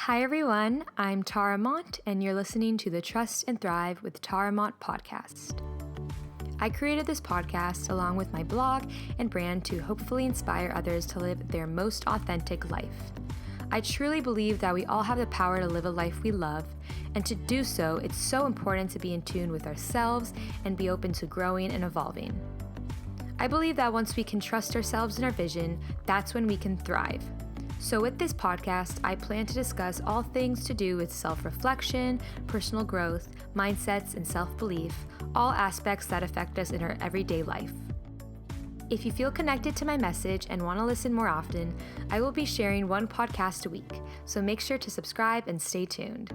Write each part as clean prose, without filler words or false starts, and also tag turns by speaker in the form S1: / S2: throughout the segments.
S1: Hi everyone, I'm Tara Mont, and you're listening to the Trust and Thrive with Tara Mont podcast. I created this podcast along with my blog and brand to hopefully inspire others to live their most authentic life. I truly believe that we all have the power to live a life we love, and to do so, it's so important to be in tune with ourselves and be open to growing and evolving. I believe that once we can trust ourselves and our vision, that's when we can thrive. So with this podcast, I plan to discuss all things to do with self-reflection, personal growth, mindsets, and self-belief, all aspects that affect us in our everyday life. If you feel connected to my message and want to listen more often, I will be sharing one podcast a week, so make sure to subscribe and stay tuned.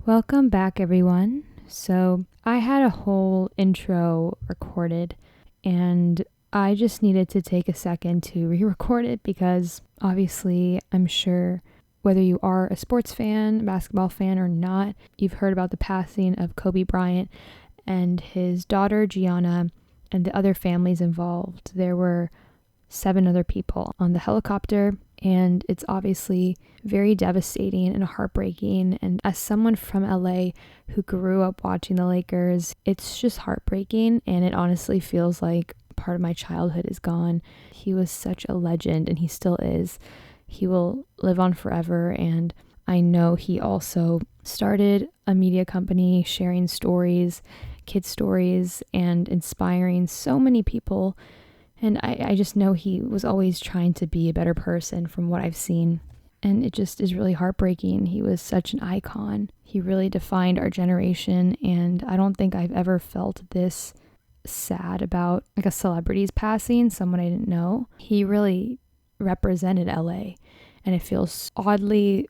S2: Welcome back, everyone. So I had a whole intro recorded, and I just needed to take a second to re-record it because obviously I'm sure whether you are a sports fan, basketball fan or not, you've heard about the passing of Kobe Bryant and his daughter Gianna and the other families involved. There were 7 other people on the helicopter, and it's obviously very devastating and heartbreaking. And as someone from LA who grew up watching the Lakers, it's just heartbreaking, and it honestly feels like part of my childhood is gone. He was such a legend, and he still is. He will live on forever, and I know he also started a media company sharing stories, kid stories, and inspiring so many people. And I just know he was always trying to be a better person from what I've seen. And it just is really heartbreaking. He was such an icon. He really defined our generation. And I don't think I've ever felt this sad about like a celebrity's passing, someone I didn't know. He really represented LA. And it feels oddly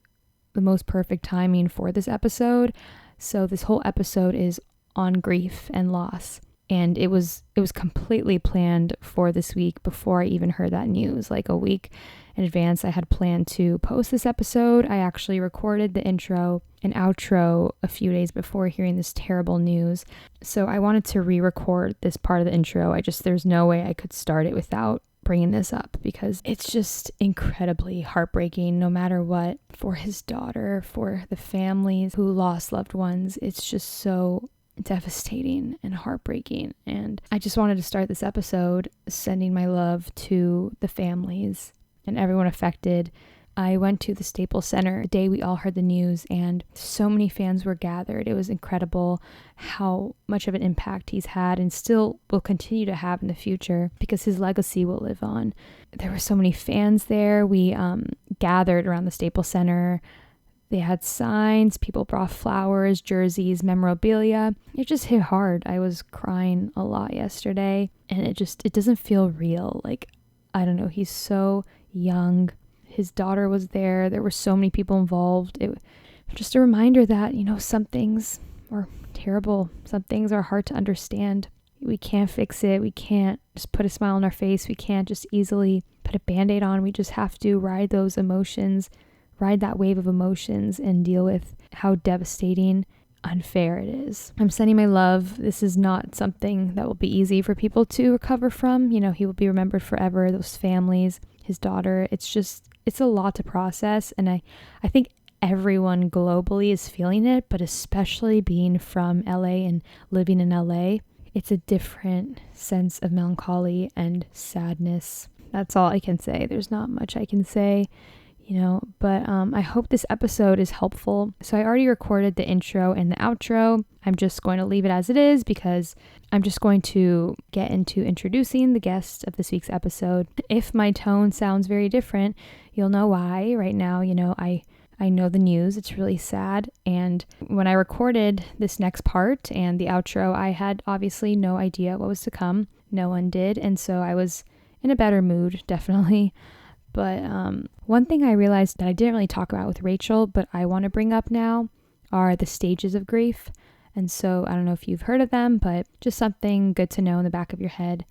S2: the most perfect timing for this episode. So this whole episode is on grief and loss. And it was completely planned for this week before I even heard that news. Like a week in advance, I had planned to post this episode. I actually recorded the intro and outro a few days before hearing this terrible news. So I wanted to re-record this part of the intro. There's no way I could start it without bringing this up because it's just incredibly heartbreaking no matter what, for his daughter, for the families who lost loved ones. It's just so devastating and heartbreaking. And I just wanted to start this episode sending my love to the families and everyone affected. I went to the Staples Center the day we all heard the news, and so many fans were gathered. It was incredible how much of an impact he's had and still will continue to have in the future because his legacy will live on. There were so many fans there. We gathered around the Staples Center. They had signs, people brought flowers, jerseys, memorabilia. It just hit hard. I was crying a lot yesterday, and it doesn't feel real. Like, I don't know, he's so young. His daughter was there. There were so many people involved. It just a reminder that, some things are terrible. Some things are hard to understand. We can't fix it. We can't just put a smile on our face. We can't just easily put a Band-Aid on. We just have to ride those emotions, ride that wave of emotions and deal with how devastating, unfair it is. I'm sending my love. This is not something that will be easy for people to recover from. He will be remembered forever, those families, his daughter. It's a lot to process. And I think everyone globally is feeling it, but especially being from LA and living in LA, it's a different sense of melancholy and sadness. That's all I can say. There's not much I can say. But I hope this episode is helpful. So I already recorded the intro and the outro. I'm just going to leave it as it is because I'm just going to get into introducing the guest of this week's episode. If my tone sounds very different, you'll know why. Right now, I know the news. It's really sad. And when I recorded this next part and the outro, I had obviously no idea what was to come. No one did. And so I was in a better mood, definitely. But one thing I realized that I didn't really talk about with Rachel, but I want to bring up now are the stages of grief. And so I don't know if you've heard of them, but just something good to know in the back of your head.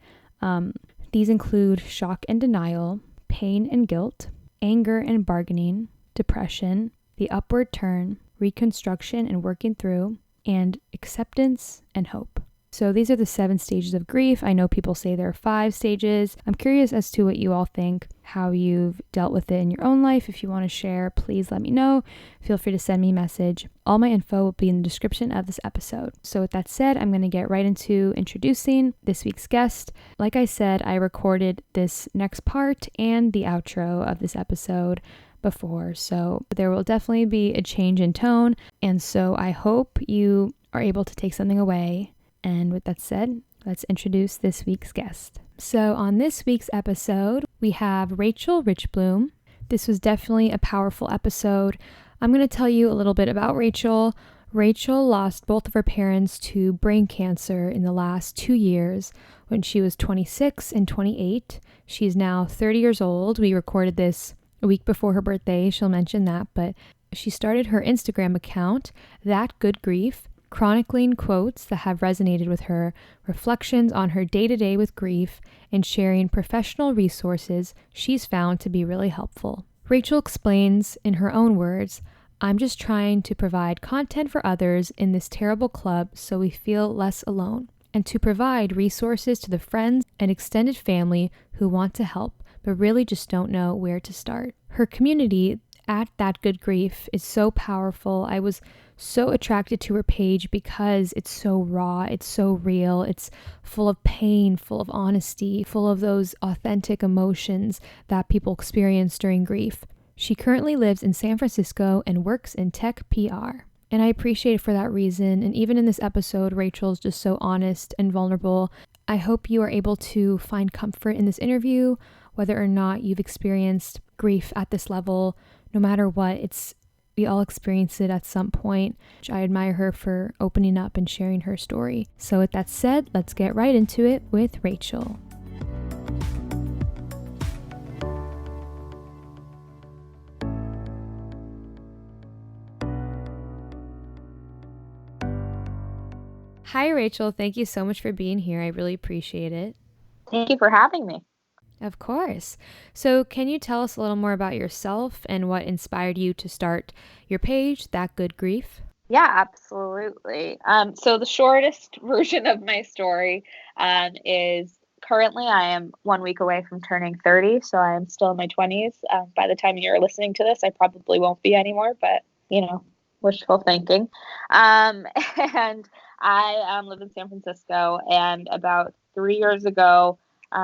S2: These include shock and denial, pain and guilt, anger and bargaining, depression, the upward turn, reconstruction and working through, and acceptance and hope. So these are the 7 stages of grief. I know people say there are 5 stages. I'm curious as to what you all think, how you've dealt with it in your own life. If you want to share, please let me know. Feel free to send me a message. All my info will be in the description of this episode. So with that said, I'm going to get right into introducing this week's guest. Like I said, I recorded this next part and the outro of this episode before, so there will definitely be a change in tone. And so I hope you are able to take something away. And with that said, let's introduce this week's guest. So on this week's episode, we have Reichblum. This was definitely a powerful episode. I'm going to tell you a little bit about Rachel. Rachel lost both of her parents to brain cancer in the last 2 years when she was 26 and 28. She's now 30 years old. We recorded this a week before her birthday. She'll mention that, but she started her Instagram account, That Good Grief, chronicling quotes that have resonated with her, reflections on her day-to-day with grief, and sharing professional resources she's found to be really helpful. Rachel explains in her own words, "I'm just trying to provide content for others in this terrible club so we feel less alone, and to provide resources to the friends and extended family who want to help, but really just don't know where to start." Her community at That Good Grief is so powerful. I was so attracted to her page because it's so raw, it's so real, it's full of pain, full of honesty, full of those authentic emotions that people experience during grief. She currently lives in San Francisco and works in tech PR. And I appreciate it for that reason. And even in this episode, Rachel's just so honest and vulnerable. I hope you are able to find comfort in this interview, whether or not you've experienced grief at this level. No matter what, we all experience it at some point. I admire her for opening up and sharing her story. So with that said, let's get right into it with Rachel. Hi, Rachel. Thank you so much for being here. I really appreciate it.
S3: Thank you for having me.
S2: Of course. So can you tell us a little more about yourself and what inspired you to start your page, That Good Grief?
S3: Yeah, absolutely. So the shortest version of my story is currently I am 1 week away from turning 30, so I am still in my 20s. By the time you're listening to this, I probably won't be anymore, but, wishful thinking. And I live in San Francisco, and about 3 years ago,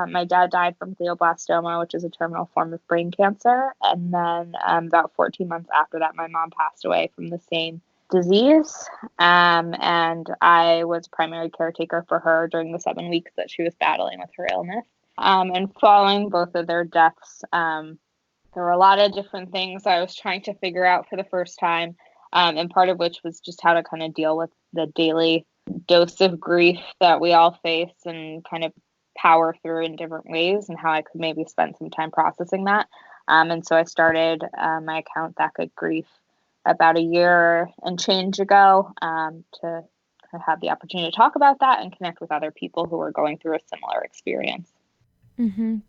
S3: my dad died from glioblastoma, which is a terminal form of brain cancer. And then about 14 months after that, my mom passed away from the same disease. And I was primary caretaker for her during the 7 weeks that she was battling with her illness. And following both of their deaths, there were a lot of different things I was trying to figure out for the first time. And part of which was just how to kind of deal with the daily dose of grief that we all face and kind of power through in different ways, and how I could maybe spend some time processing that. And so I started my account, That Good Grief, about a year and change ago, to have the opportunity to talk about that and connect with other people who are going through a similar experience.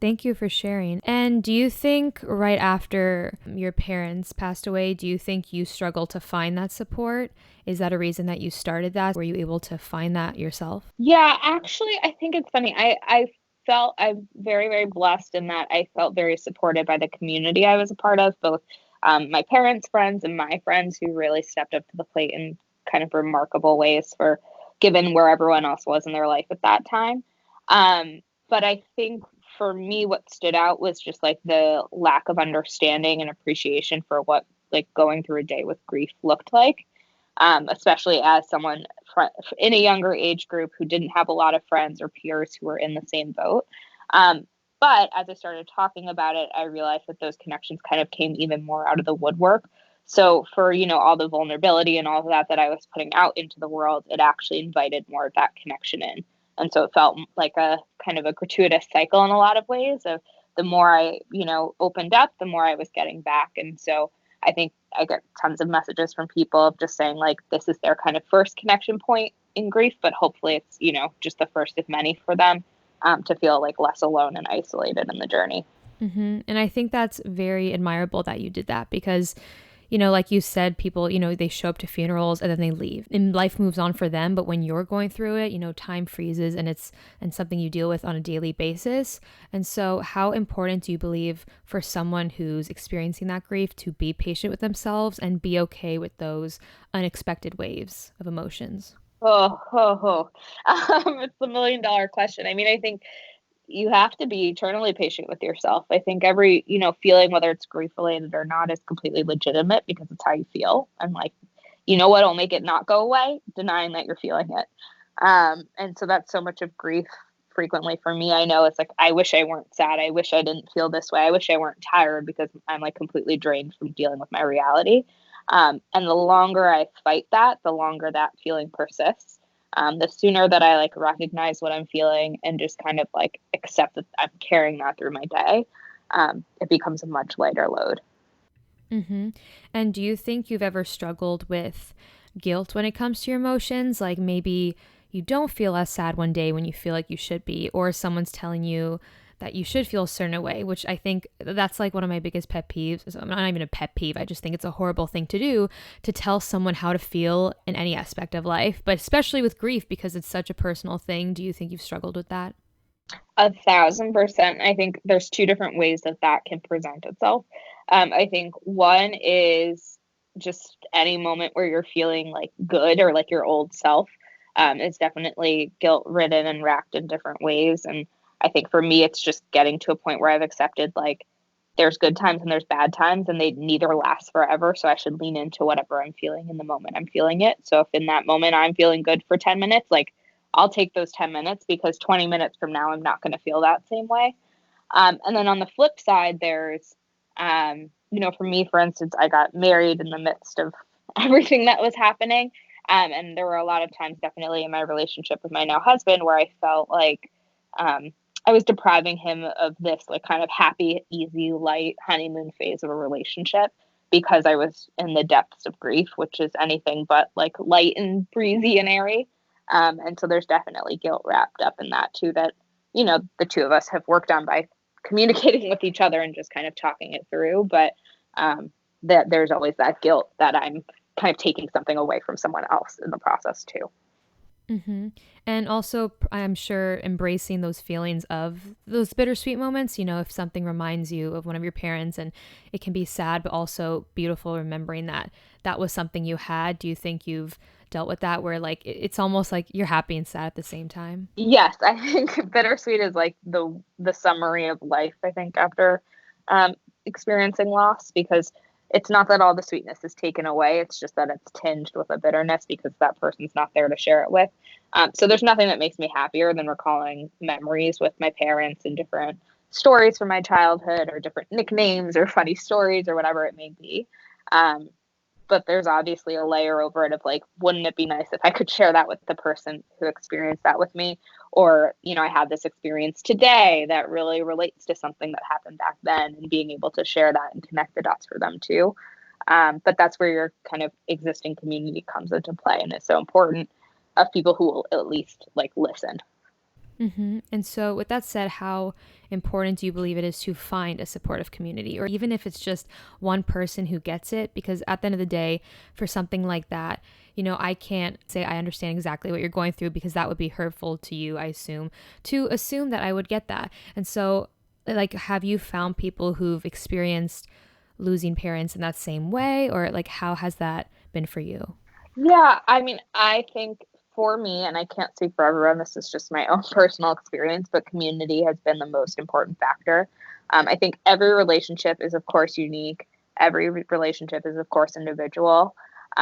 S2: Thank you for sharing. And do you think right after your parents passed away, do you think you struggled to find that support? Is that a reason that you started that? Were you able to find that yourself?
S3: Yeah, actually, I think it's funny. I'm very, very blessed in that I felt very supported by the community I was a part of, both my parents' friends and my friends, who really stepped up to the plate in kind of remarkable ways for given where everyone else was in their life at that time. But I think for me, what stood out was just like the lack of understanding and appreciation for what like going through a day with grief looked like, especially as someone in a younger age group who didn't have a lot of friends or peers who were in the same boat. But as I started talking about it, I realized that those connections kind of came even more out of the woodwork. So for, all the vulnerability and all of that I was putting out into the world, it actually invited more of that connection in. And so it felt like a kind of a gratuitous cycle in a lot of ways of the more I, opened up, the more I was getting back. And so I think I get tons of messages from people of just saying like, this is their kind of first connection point in grief, but hopefully it's, just the first of many for them, to feel like less alone and isolated in the journey.
S2: And I think that's very admirable that you did that, because like you said, people, they show up to funerals and then they leave and life moves on for them. But when you're going through it, time freezes and something you deal with on a daily basis. And so how important do you believe for someone who's experiencing that grief to be patient with themselves and be okay with those unexpected waves of emotions?
S3: It's the $1 million question. I mean, I think you have to be eternally patient with yourself. I think every, feeling, whether it's grief related or not, is completely legitimate because it's how you feel. And like, what'll make it not go away? Denying that you're feeling it. And so that's so much of grief frequently for me. I know it's like, I wish I weren't sad. I wish I didn't feel this way. I wish I weren't tired because I'm like completely drained from dealing with my reality. And the longer I fight that, the longer that feeling persists. The sooner that I like recognize what I'm feeling and just kind of like accept that I'm carrying that through my day, it becomes a much lighter load.
S2: Mm-hmm. And do you think you've ever struggled with guilt when it comes to your emotions? Like maybe you don't feel as sad one day when you feel like you should be, or someone's telling you that you should feel a certain way, which I think that's like one of my biggest pet peeves. I'm not even a pet peeve. I just think it's a horrible thing to do, to tell someone how to feel in any aspect of life, but especially with grief because it's such a personal thing. Do you think you've struggled with that?
S3: 1,000%. I think there's two different ways that can present itself. I think one is just any moment where you're feeling like good or like your old self. It's definitely guilt ridden and racked in different ways. And I think for me, it's just getting to a point where I've accepted like there's good times and there's bad times and they neither last forever. So I should lean into whatever I'm feeling in the moment I'm feeling it. So if in that moment I'm feeling good for 10 minutes, like I'll take those 10 minutes because 20 minutes from now, I'm not going to feel that same way. And then on the flip side, there's, for me, for instance, I got married in the midst of everything that was happening. And there were a lot of times definitely in my relationship with my now husband where I felt like I was depriving him of this like kind of happy, easy, light honeymoon phase of a relationship because I was in the depths of grief, which is anything but like light and breezy and airy. And so there's definitely guilt wrapped up in that too, that, the two of us have worked on by communicating with each other and just kind of talking it through. But that there's always that guilt that I'm kind of taking something away from someone else in the process too.
S2: Mm-hmm. And also, I'm sure embracing those feelings of those bittersweet moments, if something reminds you of one of your parents and it can be sad, but also beautiful, remembering that that was something you had. Do you think you've dealt with that where like it's almost like you're happy and sad at the same time?
S3: Yes, I think bittersweet is like the summary of life, I think, after experiencing loss, because it's not that all the sweetness is taken away. It's just that it's tinged with a bitterness because that person's not there to share it with. So there's nothing that makes me happier than recalling memories with my parents and different stories from my childhood or different nicknames or funny stories or whatever it may be. But there's obviously a layer over it of like, wouldn't it be nice if I could share that with the person who experienced that with me? Or, I had this experience today that really relates to something that happened back then, and being able to share that and connect the dots for them too. But that's where your kind of existing community comes into play. And it's so important of people who will at least like listen.
S2: Mm-hmm. And so with that said, how important do you believe it is to find a supportive community, or even if it's just one person who gets it? Because at the end of the day, for something like that, I can't say I understand exactly what you're going through because that would be hurtful to you, I assume, to assume that I would get that. And so like, have you found people who've experienced losing parents in that same way, or like, how has that been for you?
S3: Yeah, I mean, I think for me, and I can't speak for everyone, this is just my own personal experience, but community has been the most important factor. I think every relationship is, of course, unique. Every relationship is, of course, individual.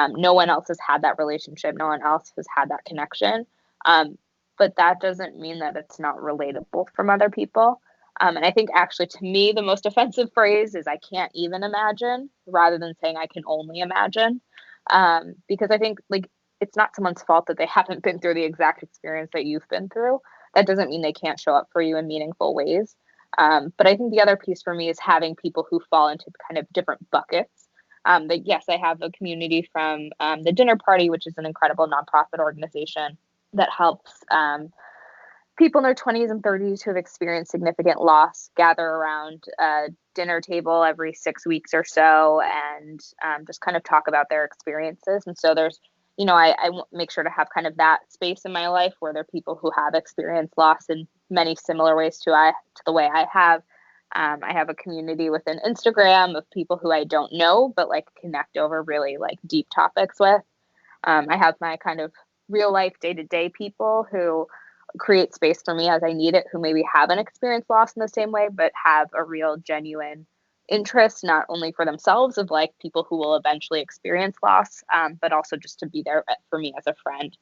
S3: No one else has had that relationship. No one else has had that connection. But that doesn't mean that it's not relatable from other people. And I think actually, to me, the most offensive phrase is I can't even imagine, rather than saying I can only imagine. Because I think like it's not someone's fault that they haven't been through the exact experience that you've been through. That doesn't mean they can't show up for you in meaningful ways. But I think the other piece for me is having people who fall into kind of different buckets. That yes, I have a community from the Dinner Party, which is an incredible nonprofit organization that helps people in their 20s and 30s who have experienced significant loss gather around a dinner table every 6 weeks or so and just kind of talk about their experiences. And so there's, I make sure to have kind of that space in my life where there are people who have experienced loss in many similar ways to the way I have. I have a community within Instagram of people who I don't know, but like connect over really like deep topics with. I have my kind of real life day-to-day people who create space for me as I need it, who maybe haven't experienced loss in the same way, but have a real genuine interest, not only for themselves of like people who will eventually experience loss, but also just to be there for me as a friend,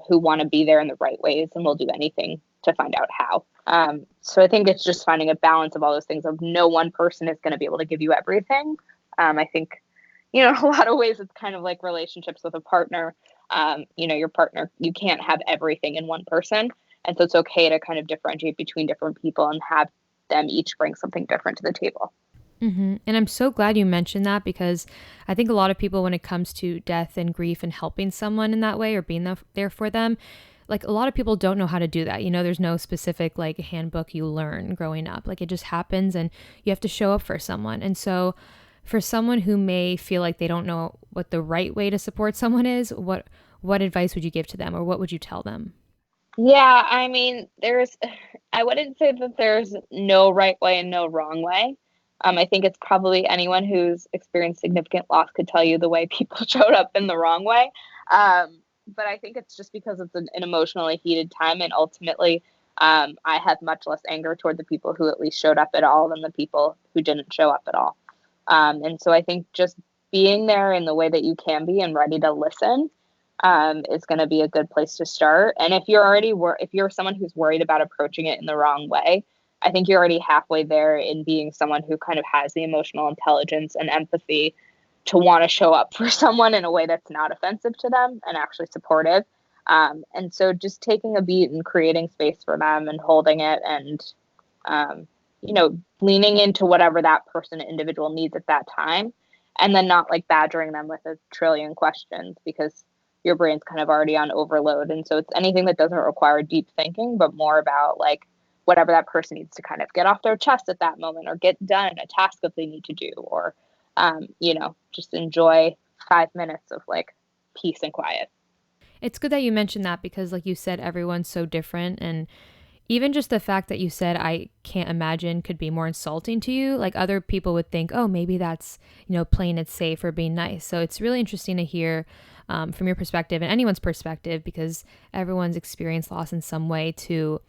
S3: who want to be there in the right ways and will do anything to find out how. So I think it's just finding a balance of all those things of no one person is going to be able to give you everything. I think, in a lot of ways, it's kind of like relationships with a partner. Your partner, you can't have everything in one person. And so it's okay to kind of differentiate between different people and have them each bring something different to the table.
S2: Mm-hmm. And I'm so glad you mentioned that, because I think a lot of people, when it comes to death and grief and helping someone in that way or being there for them, like a lot of people don't know how to do that. There's no specific like handbook you learn growing up. Like it just happens and you have to show up for someone. And so for someone who may feel like they don't know what the right way to support someone is, what advice would you give to them, or what would you tell them?
S3: Yeah, I mean, I wouldn't say that there's no right way and no wrong way. I think it's probably anyone who's experienced significant loss could tell you the way people showed up in the wrong way. But I think it's just because it's an emotionally heated time, and ultimately, I have much less anger toward the people who at least showed up at all than the people who didn't show up at all. And so I think just being there in the way that you can be and ready to listen is going to be a good place to start. And if you're someone who's worried about approaching it in the wrong way, I think you're already halfway there in being someone who kind of has the emotional intelligence and empathy to want to show up for someone in a way that's not offensive to them and actually supportive. And so just taking a beat and creating space for them and holding it and, leaning into whatever that person individual needs at that time, and then not like badgering them with a trillion questions because your brain's kind of already on overload. And so it's anything that doesn't require deep thinking, but more about like whatever that person needs to kind of get off their chest at that moment or get done, a task that they need to do, or, just enjoy 5 minutes of like peace and quiet.
S2: It's good that you mentioned that, because like you said, everyone's so different. And even just the fact that you said, I can't imagine, could be more insulting to you. Like other people would think, oh, maybe that's, playing it safe or being nice. So it's really interesting to hear from your perspective and anyone's perspective, because everyone's experienced loss in some way, to,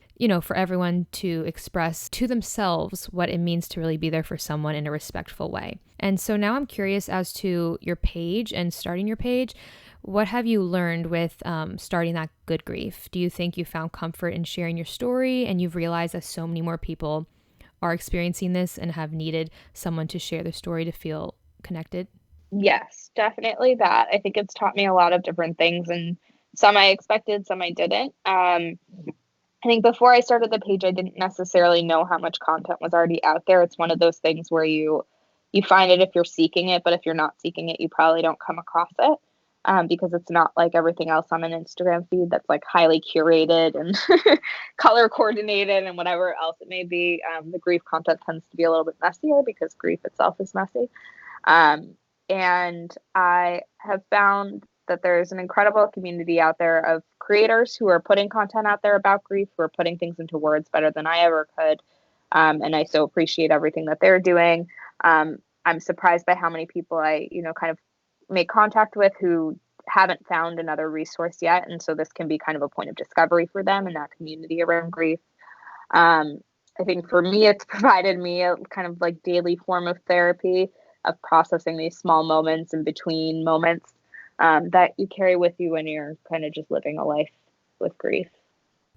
S2: for everyone to express to themselves what it means to really be there for someone in a respectful way. And so now I'm curious as to your page and starting your page. What have you learned with starting that Good Grief? Do you think you found comfort in sharing your story, and you've realized that so many more people are experiencing this and have needed someone to share their story to feel connected?
S3: Yes, definitely that. I think it's taught me a lot of different things, and some I expected, some I didn't. I think before I started the page, I didn't necessarily know how much content was already out there. It's one of those things where you find it if you're seeking it, but if you're not seeking it, you probably don't come across it. Because it's not like everything else on an Instagram feed that's like highly curated and color coordinated and whatever else it may be. The grief content tends to be a little bit messier because grief itself is messy. And I have found that there's an incredible community out there of creators who are putting content out there about grief, who are putting things into words better than I ever could. And I so appreciate everything that they're doing. I'm surprised by how many people I, kind of make contact with who haven't found another resource yet. And so this can be kind of a point of discovery for them in that community around grief. I think for me, it's provided me a kind of like daily form of therapy of processing these small moments in between moments that you carry with you when you're kind of just living a life with grief.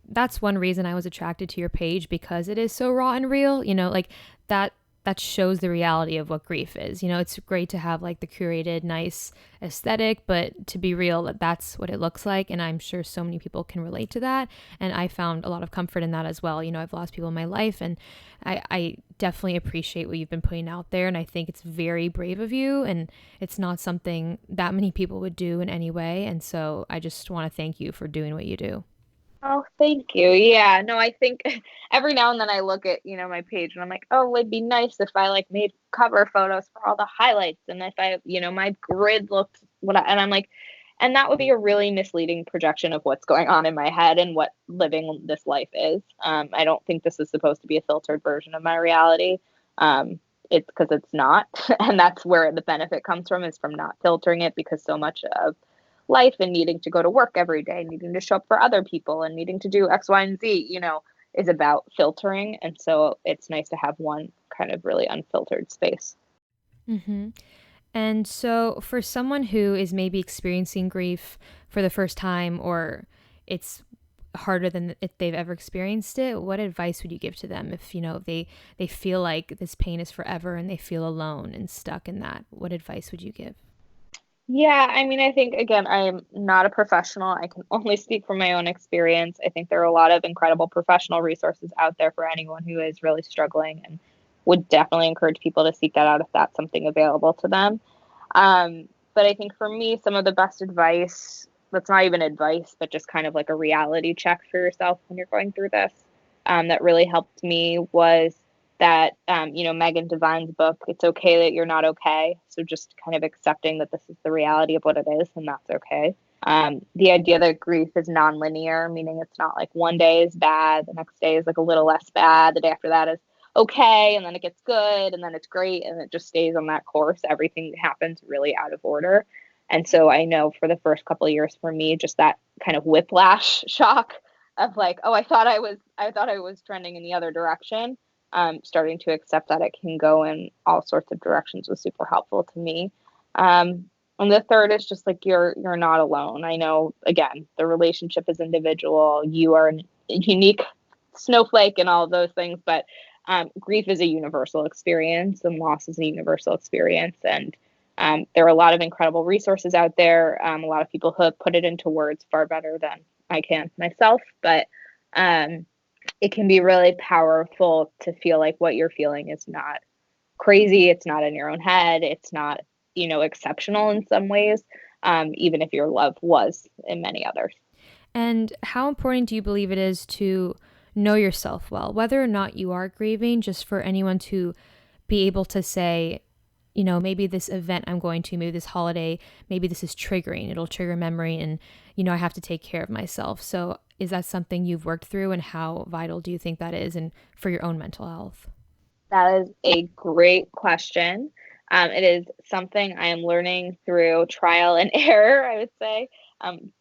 S2: That's one reason I was attracted to your page, because it is so raw and real, like that shows the reality of what grief is. It's great to have like the curated, nice aesthetic, but to be real, that's what it looks like. And I'm sure so many people can relate to that. And I found a lot of comfort in that as well. I've lost people in my life, and I definitely appreciate what you've been putting out there. And I think it's very brave of you, and it's not something that many people would do in any way. And so I just want to thank you for doing what you do.
S3: Oh, thank you. Yeah, no, I think every now and then I look at, my page and I'm like, oh, it'd be nice if I like made cover photos for all the highlights and if I, my grid looked and I'm like, and that would be a really misleading projection of what's going on in my head and what living this life is. I don't think this is supposed to be a filtered version of my reality. It's because it's not, and that's where the benefit comes from, is from not filtering it, because so much of life and needing to go to work every day, needing to show up for other people and needing to do X, Y, and Z, is about filtering. And so it's nice to have one kind of really unfiltered space.
S2: Mm-hmm. And so, for someone who is maybe experiencing grief for the first time, or it's harder than if they've ever experienced it, what advice would you give to them if, they feel like this pain is forever and they feel alone and stuck in that? What advice would you give?
S3: Yeah, I mean, I think, again, I am not a professional. I can only speak from my own experience. I think there are a lot of incredible professional resources out there for anyone who is really struggling, and would definitely encourage people to seek that out if that's something available to them. But I think for me, some of the best advice, that's not even advice, but just kind of like a reality check for yourself when you're going through this, that really helped me was that, Megan Devine's book, It's Okay That You're Not Okay. So just kind of accepting that this is the reality of what it is, and that's okay. The idea that grief is nonlinear, meaning it's not like one day is bad, the next day is like a little less bad, the day after that is okay, and then it gets good, and then it's great, and it just stays on that course. Everything happens really out of order. And so I know for the first couple of years for me, just that kind of whiplash shock of like, oh, I thought I was trending in the other direction. Starting to accept that it can go in all sorts of directions was super helpful to me. And the third is just like, you're not alone. I know, again, the relationship is individual. You are a unique snowflake and all of those things, but grief is a universal experience, and loss is a universal experience. And there are a lot of incredible resources out there. A lot of people who have put it into words far better than I can myself, but it can be really powerful to feel like what you're feeling is not crazy. It's not in your own head. It's not, exceptional in some ways, even if your love was in many others.
S2: And how important do you believe it is to know yourself well, whether or not you are grieving, just for anyone to be able to say, maybe this event I'm going to, maybe this holiday, maybe this is triggering, it'll trigger memory, and, I have to take care of myself. So is that something you've worked through, and how vital do you think that is, and for your own mental health?
S3: That is a great question. It is something I am learning through trial and error, I would say,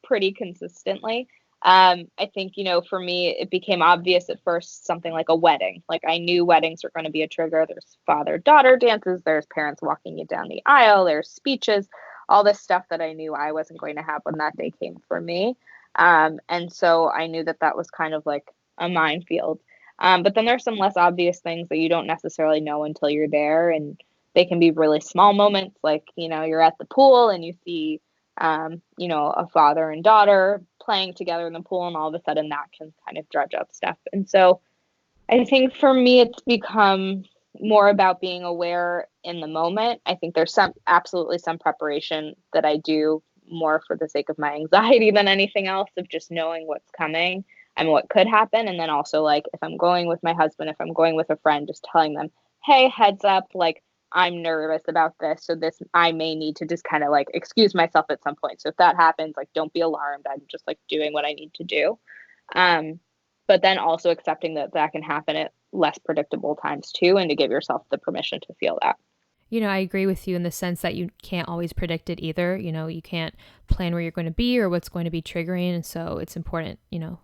S3: pretty consistently. I think, for me, it became obvious at first, something like a wedding. Like, I knew weddings were going to be a trigger. There's father-daughter dances, there's parents walking you down the aisle, there's speeches, all this stuff that I knew I wasn't going to have when that day came for me. And so I knew that that was kind of like a minefield. But then there's some less obvious things that you don't necessarily know until you're there, and they can be really small moments, like, you're at the pool and you see, a father and daughter playing together in the pool, and all of a sudden that can kind of dredge up stuff. And so I think for me, it's become more about being aware in the moment. I think there's absolutely some preparation that I do more for the sake of my anxiety than anything else, of just knowing what's coming and what could happen. And then also, like, if I'm going with my husband, if I'm going with a friend, just telling them, hey, heads up, like, I'm nervous about this. So this, I may need to just kind of like excuse myself at some point. So if that happens, like, don't be alarmed. I'm just like doing what I need to do. Um, but then also accepting that that can happen at less predictable times too, and to give yourself the permission to feel that.
S2: I agree with you in the sense that you can't always predict it either. You can't plan where you're going to be or what's going to be triggering. And so it's important,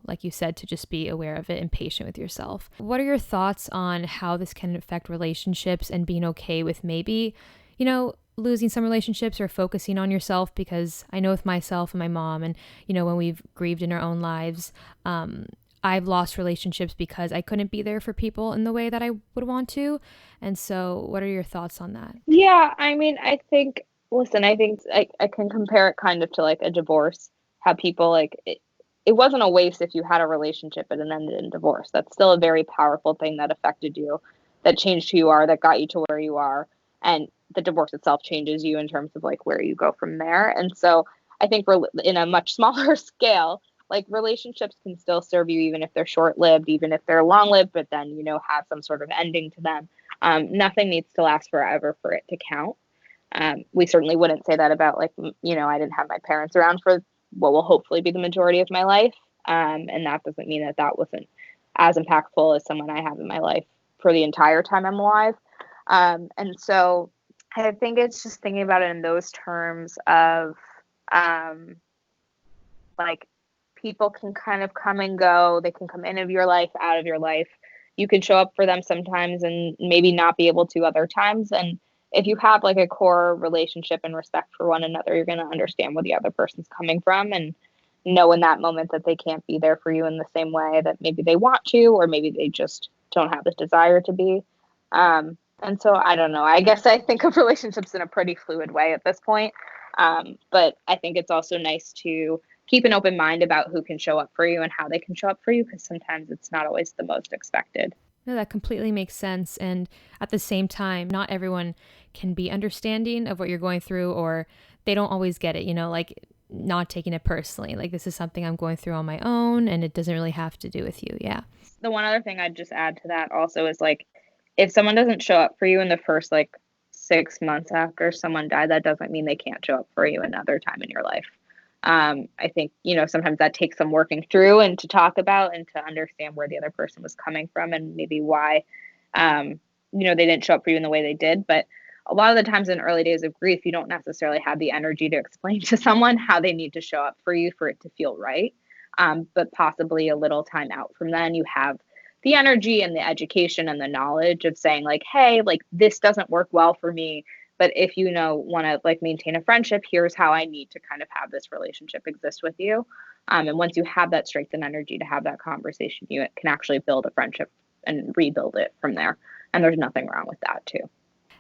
S2: like you said, to just be aware of it and patient with yourself. What are your thoughts on how this can affect relationships, and being okay with maybe, losing some relationships or focusing on yourself? Because I know with myself and my mom, and, when we've grieved in our own lives, I've lost relationships because I couldn't be there for people in the way that I would want to. And so what are your thoughts on that?
S3: Yeah, I mean, I think, listen, I think I can compare it kind of to like a divorce, how people like it wasn't a waste if you had a relationship and it ended in divorce. That's still a very powerful thing that affected you, that changed who you are, that got you to where you are. And the divorce itself changes you in terms of like where you go from there. And so I think we're in a much smaller scale. like relationships can still serve you even if they're short-lived, even if they're long-lived, but then, have some sort of ending to them. Nothing needs to last forever for it to count. We certainly wouldn't say that about, like, I didn't have my parents around for what will hopefully be the majority of my life. And that doesn't mean that wasn't as impactful as someone I have in my life for the entire time I'm alive. And so I think it's just thinking about it in those terms of, like, people can kind of come and go. They can come into your life, out of your life. You can show up for them sometimes and maybe not be able to other times. And if you have like a core relationship and respect for one another, you're going to understand where the other person's coming from and know in that moment that they can't be there for you in the same way that maybe they want to, or maybe they just don't have the desire to be. And so I don't know. I guess I think of relationships in a pretty fluid way at this point. But I think it's also nice to keep an open mind about who can show up for you and how they can show up for you, because sometimes it's not always the most expected.
S2: No, that completely makes sense. And at the same time, not everyone can be understanding of what you're going through, or they don't always get it, like not taking it personally. Like, this is something I'm going through on my own and it doesn't really have to do with you. Yeah.
S3: The one other thing I'd just add to that also is, like, if someone doesn't show up for you in the first like 6 months after someone died, that doesn't mean they can't show up for you another time in your life. I think, sometimes that takes some working through and to talk about and to understand where the other person was coming from and maybe why, they didn't show up for you in the way they did. But a lot of the times in early days of grief, you don't necessarily have the energy to explain to someone how they need to show up for you for it to feel right. But possibly a little time out from then, you have the energy and the education and the knowledge of saying, like, hey, like, this doesn't work well for me. But if you want to like maintain a friendship, here's how I need to kind of have this relationship exist with you. And once you have that strength and energy to have that conversation, you can actually build a friendship and rebuild it from there. And there's nothing wrong with that too.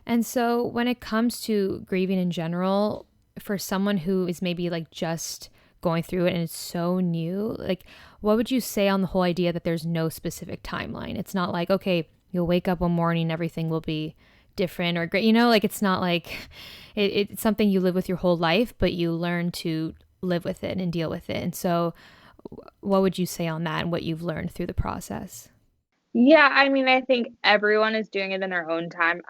S2: And so when it comes to grieving in general, for someone who is maybe like just going through it and it's so new, like, what would you say on the whole idea that there's no specific timeline? It's not like, okay, you'll wake up one morning, everything will be different or great, like, it's not like it's something you live with your whole life, but you learn to live with it and deal with it. And so what would you say on that and what you've learned through the process?
S3: Yeah, I mean, I think everyone is doing it in their own time.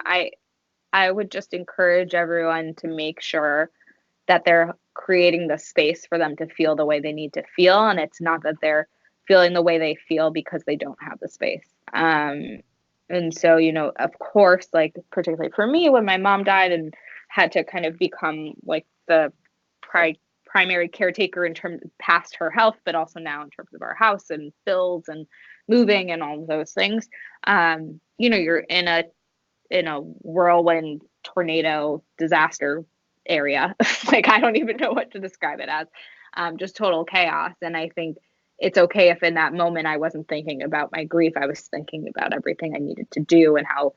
S3: I would just encourage everyone to make sure that they're creating the space for them to feel the way they need to feel, and it's not that they're feeling the way they feel because they don't have the space. And so, of course, like, particularly for me, when my mom died and had to kind of become like the primary caretaker in terms past her health, but also now in terms of our house and bills and moving and all of those things, you're in a whirlwind tornado disaster area. Like, I don't even know what to describe it as, just total chaos. And I think it's okay if in that moment I wasn't thinking about my grief. I was thinking about everything I needed to do and how,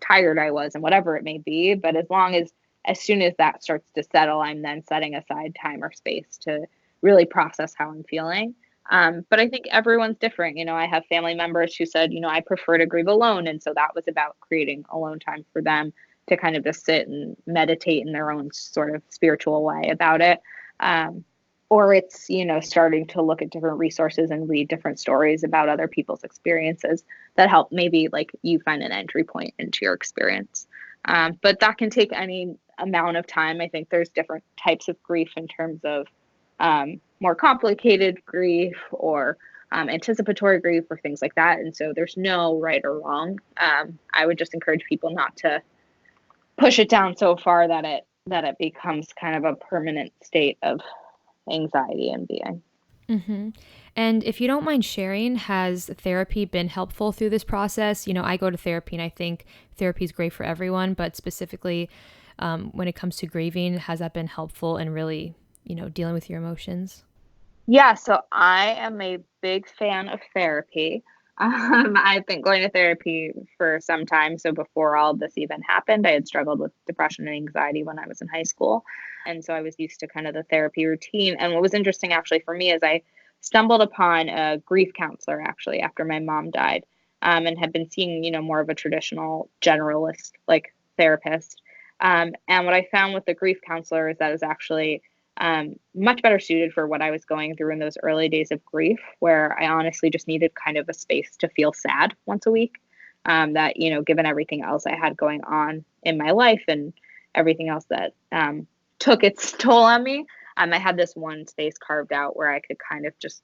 S3: tired I was and whatever it may be. But as soon as that starts to settle, I'm then setting aside time or space to really process how I'm feeling. But I think everyone's different. I have family members who said, I prefer to grieve alone. And so that was about creating alone time for them to kind of just sit and meditate in their own sort of spiritual way about it. Or it's, starting to look at different resources and read different stories about other people's experiences that help maybe like you find an entry point into your experience. But that can take any amount of time. I think there's different types of grief in terms of more complicated grief or anticipatory grief or things like that. And so there's no right or wrong. I would just encourage people not to push it down so far that it becomes kind of a permanent state of anxiety and being.
S2: Mm-hmm. And if you don't mind sharing, has therapy been helpful through this process? I go to therapy and I think therapy is great for everyone, but specifically when it comes to grieving, has that been helpful in really, dealing with your emotions?
S3: Yeah, so I am a big fan of therapy. I've been going to therapy for some time. So before all this even happened, I had struggled with depression and anxiety when I was in high school. And so I was used to kind of the therapy routine. And what was interesting actually for me is I stumbled upon a grief counselor actually after my mom died, and had been seeing, more of a traditional generalist like therapist. And what I found with the grief counselor is that is actually much better suited for what I was going through in those early days of grief, where I honestly just needed kind of a space to feel sad once a week. That, given everything else I had going on in my life and everything else that took its toll on me, I had this one space carved out where I could kind of just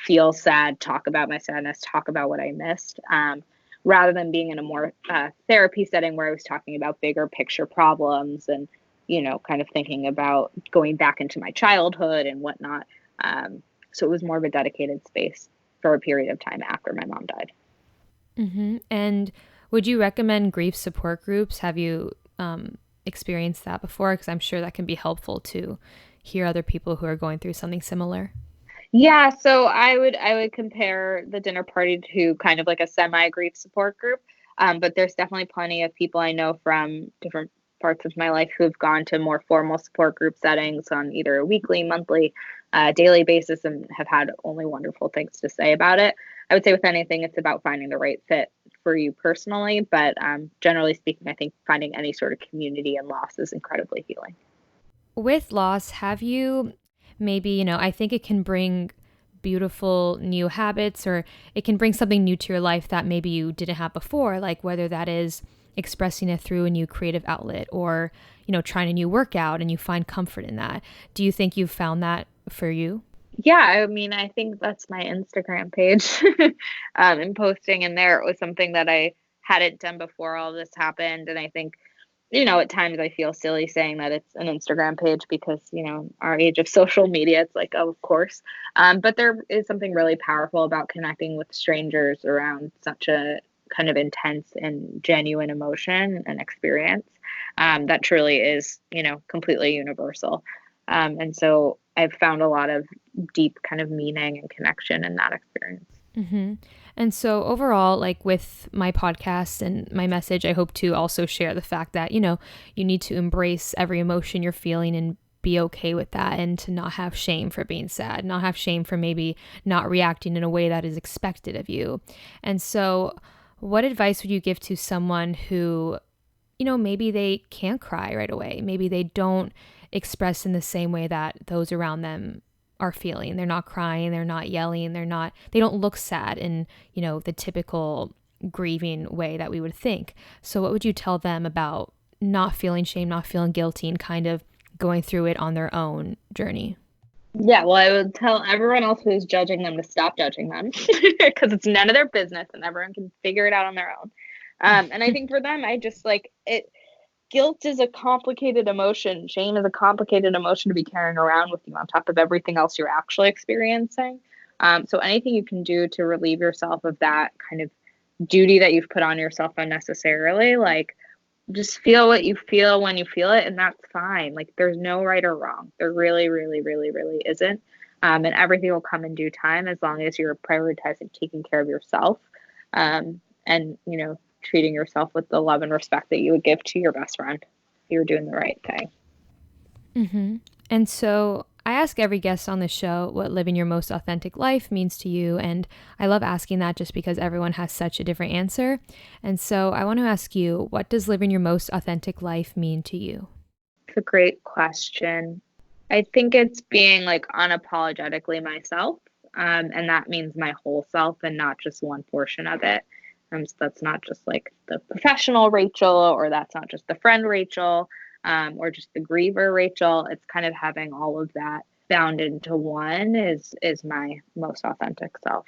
S3: feel sad, talk about my sadness, talk about what I missed, rather than being in a more therapy setting where I was talking about bigger picture problems and, kind of thinking about going back into my childhood and whatnot. So it was more of a dedicated space for a period of time after my mom died.
S2: Mm-hmm. And would you recommend grief support groups? Have you experienced that before? Because I'm sure that can be helpful to hear other people who are going through something similar.
S3: Yeah, so I would compare the dinner party to kind of like a semi grief support group. But there's definitely plenty of people I know from different parts of my life who've gone to more formal support group settings on either a weekly, monthly, daily basis and have had only wonderful things to say about it. I would say with anything, it's about finding the right fit for you personally. But generally speaking, I think finding any sort of community in loss is incredibly healing.
S2: With loss, have you maybe, I think it can bring beautiful new habits, or it can bring something new to your life that maybe you didn't have before, like whether that is expressing it through a new creative outlet or, trying a new workout and you find comfort in that. Do you think you've found that for you?
S3: Yeah, I mean, I think that's my Instagram page. And posting in there, it was something that I hadn't done before all this happened. And I think, at times I feel silly saying that it's an Instagram page because, our age of social media, it's like, oh, of course. But there is something really powerful about connecting with strangers around such a kind of intense and genuine emotion and experience that truly is, completely universal. And so I've found a lot of deep kind of meaning and connection in that experience.
S2: Mm-hmm. And so overall, like with my podcast and my message, I hope to also share the fact that, you need to embrace every emotion you're feeling and be okay with that, and to not have shame for being sad, not have shame for maybe not reacting in a way that is expected of you. And so what advice would you give to someone who, maybe they can't cry right away? Maybe they don't express in the same way that those around them are feeling. They're not crying, they're not yelling, they don't look sad in, the typical grieving way that we would think. So what would you tell them about not feeling shame, not feeling guilty, and kind of going through it on their own journey?
S3: Yeah, well, I would tell everyone else who's judging them to stop judging them because it's none of their business and everyone can figure it out on their own. And I think for them, I just like it. Guilt is a complicated emotion. Shame is a complicated emotion to be carrying around with you on top of everything else you're actually experiencing. So anything you can do to relieve yourself of that kind of duty that you've put on yourself unnecessarily, like just feel what you feel when you feel it, and that's fine. Like there's no right or wrong. There really, really, really, really isn't. And everything will come in due time as long as you're prioritizing taking care of yourself. And treating yourself with the love and respect that you would give to your best friend if you're doing the right thing.
S2: Mm-hmm. And so I ask every guest on the show what living your most authentic life means to you. And I love asking that just because everyone has such a different answer. And so I want to ask you, what does living your most authentic life mean to you?
S3: It's a great question. I think it's being like unapologetically myself. And that means my whole self and not just one portion of it. So that's not just like the professional Rachel, or that's not just the friend Rachel, or just the griever Rachel. It's kind of having all of that bound into one is my most authentic self.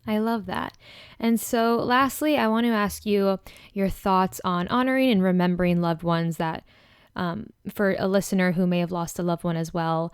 S2: I love that. And so lastly, I want to ask you your thoughts on honoring and remembering loved ones that, for a listener who may have lost a loved one as well,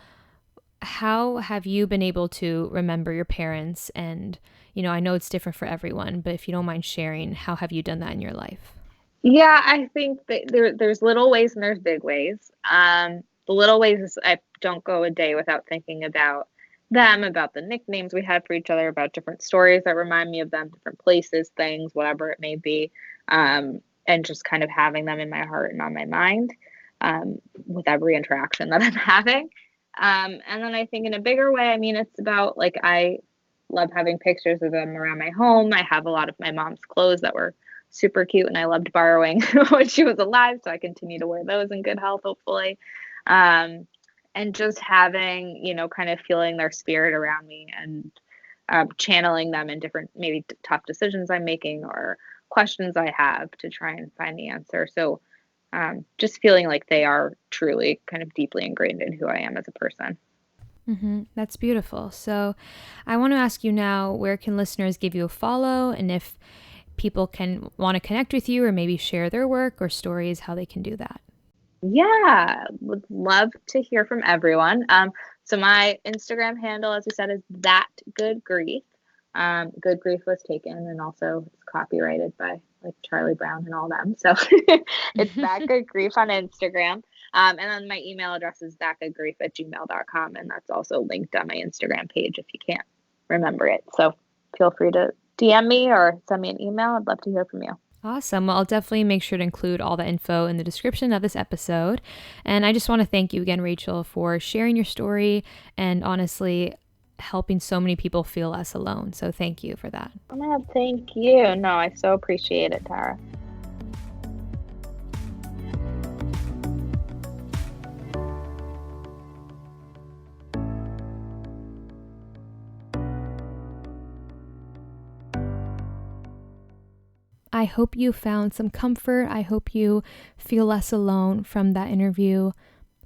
S2: how have you been able to remember your parents? And, I know it's different for everyone, but if you don't mind sharing, how have you done that in your life?
S3: Yeah, I think that there's little ways and there's big ways. The little ways is I don't go a day without thinking about them, about the nicknames we had for each other, about different stories that remind me of them, different places, things, whatever it may be, and just kind of having them in my heart and on my mind with every interaction that I'm having. And then I think in a bigger way, I mean, it's about like I love having pictures of them around my home. I have a lot of my mom's clothes that were super cute and I loved borrowing when she was alive. So I continue to wear those in good health, hopefully. And and just having, kind of feeling their spirit around me and channeling them in different, maybe tough decisions I'm making or questions I have to try and find the answer. So just feeling like they are truly kind of deeply ingrained in who I am as a person.
S2: That's beautiful. So I want to ask you now, where can listeners give you a follow? And if people can want to connect with you or maybe share their work or stories, how they can do that.
S3: Yeah, would love to hear from everyone. So my Instagram handle, as we said, is that good grief. Good grief was taken and also it's copyrighted by like Charlie Brown and all them. So it's that good grief on Instagram. And then my email address is thatgoodgrief@gmail.com. And that's also linked on my Instagram page if you can't remember it. So feel free to DM me or send me an email. I'd love to hear from you.
S2: Awesome. Well, I'll definitely make sure to include all the info in the description of this episode. And I just want to thank you again, Rachel, for sharing your story and honestly helping so many people feel less alone. So thank you for that.
S3: Oh, thank you. No, I so appreciate it, Tara.
S2: I hope you found some comfort. I hope you feel less alone from that interview.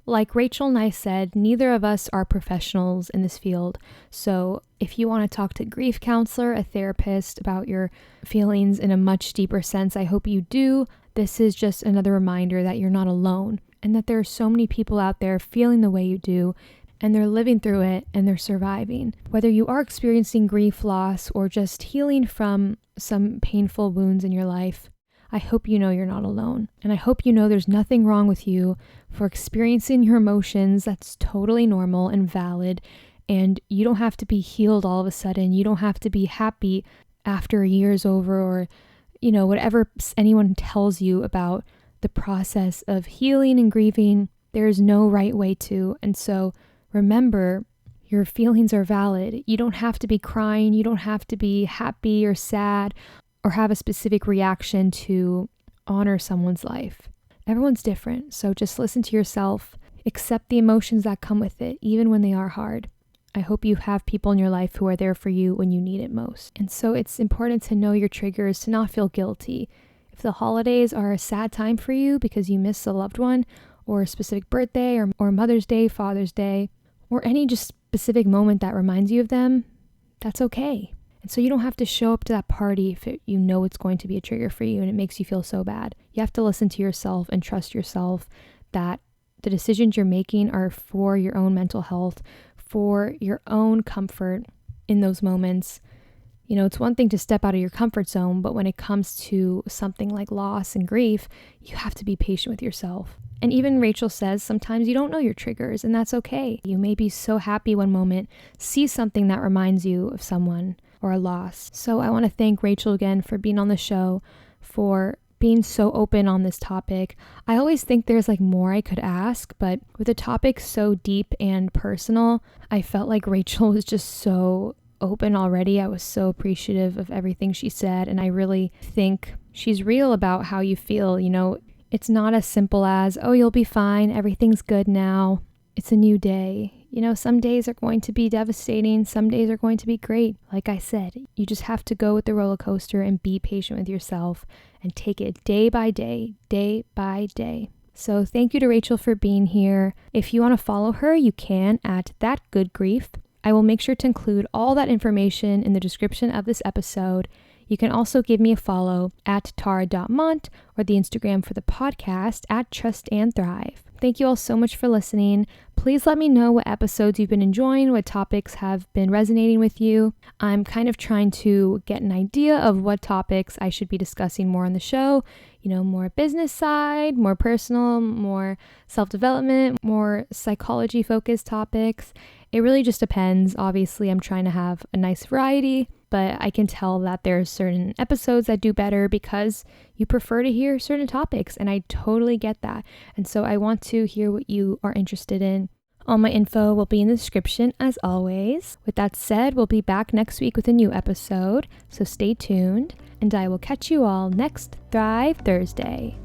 S2: Like Rachel and I said, neither of us are professionals in this field. So if you want to talk to a grief counselor, a therapist about your feelings in a much deeper sense, I hope you do. This is just another reminder that you're not alone and that there are so many people out there feeling the way you do and they're living through it and they're surviving. Whether you are experiencing grief, loss, or just healing from some painful wounds in your life, I hope you know you're not alone. And I hope you know there's nothing wrong with you for experiencing your emotions. That's totally normal and valid. And you don't have to be healed all of a sudden. You don't have to be happy after a year's over or, whatever anyone tells you about the process of healing and grieving. There's no right way to. And so remember, your feelings are valid. You don't have to be crying. You don't have to be happy or sad or have a specific reaction to honor someone's life. Everyone's different, so just listen to yourself, accept the emotions that come with it, even when they are hard. I hope you have people in your life who are there for you when you need it most. And so it's important to know your triggers, to not feel guilty. If the holidays are a sad time for you because you miss a loved one, or a specific birthday, or Mother's Day, Father's Day, or any just specific moment that reminds you of them, that's okay. And so you don't have to show up to that party if you know it's going to be a trigger for you and it makes you feel so bad. You have to listen to yourself and trust yourself that the decisions you're making are for your own mental health, for your own comfort in those moments. It's one thing to step out of your comfort zone, but when it comes to something like loss and grief, you have to be patient with yourself. And even Rachel says sometimes you don't know your triggers, and that's okay. You may be so happy one moment, see something that reminds you of someone or a loss. So I want to thank Rachel again for being on the show, for being so open on this topic. I always think there's more I could ask, but with a topic so deep and personal, I felt like Rachel was just so open already. I was so appreciative of everything she said, and I really think she's real about how you feel. It's not as simple as, oh, you'll be fine, everything's good now. It's a new day. Some days are going to be devastating. Some days are going to be great. Like I said, you just have to go with the roller coaster and be patient with yourself and take it day by day, day by day. So thank you to Rachel for being here. If you want to follow her, you can at That Good Grief. I will make sure to include all that information in the description of this episode. You can also give me a follow at tara.mont or the Instagram for the podcast at Trust and Thrive. Thank you all so much for listening. Please let me know what episodes you've been enjoying, what topics have been resonating with you. I'm kind of trying to get an idea of what topics I should be discussing more on the show. More business side, more personal, more self-development, more psychology-focused topics. It really just depends. Obviously, I'm trying to have a nice variety, but I can tell that there's certain episodes that do better because you prefer to hear certain topics, and I totally get that. And so I want to hear what you are interested in. All my info will be in the description as always. With that said, we'll be back next week with a new episode, so stay tuned, and I will catch you all next Thrive Thursday.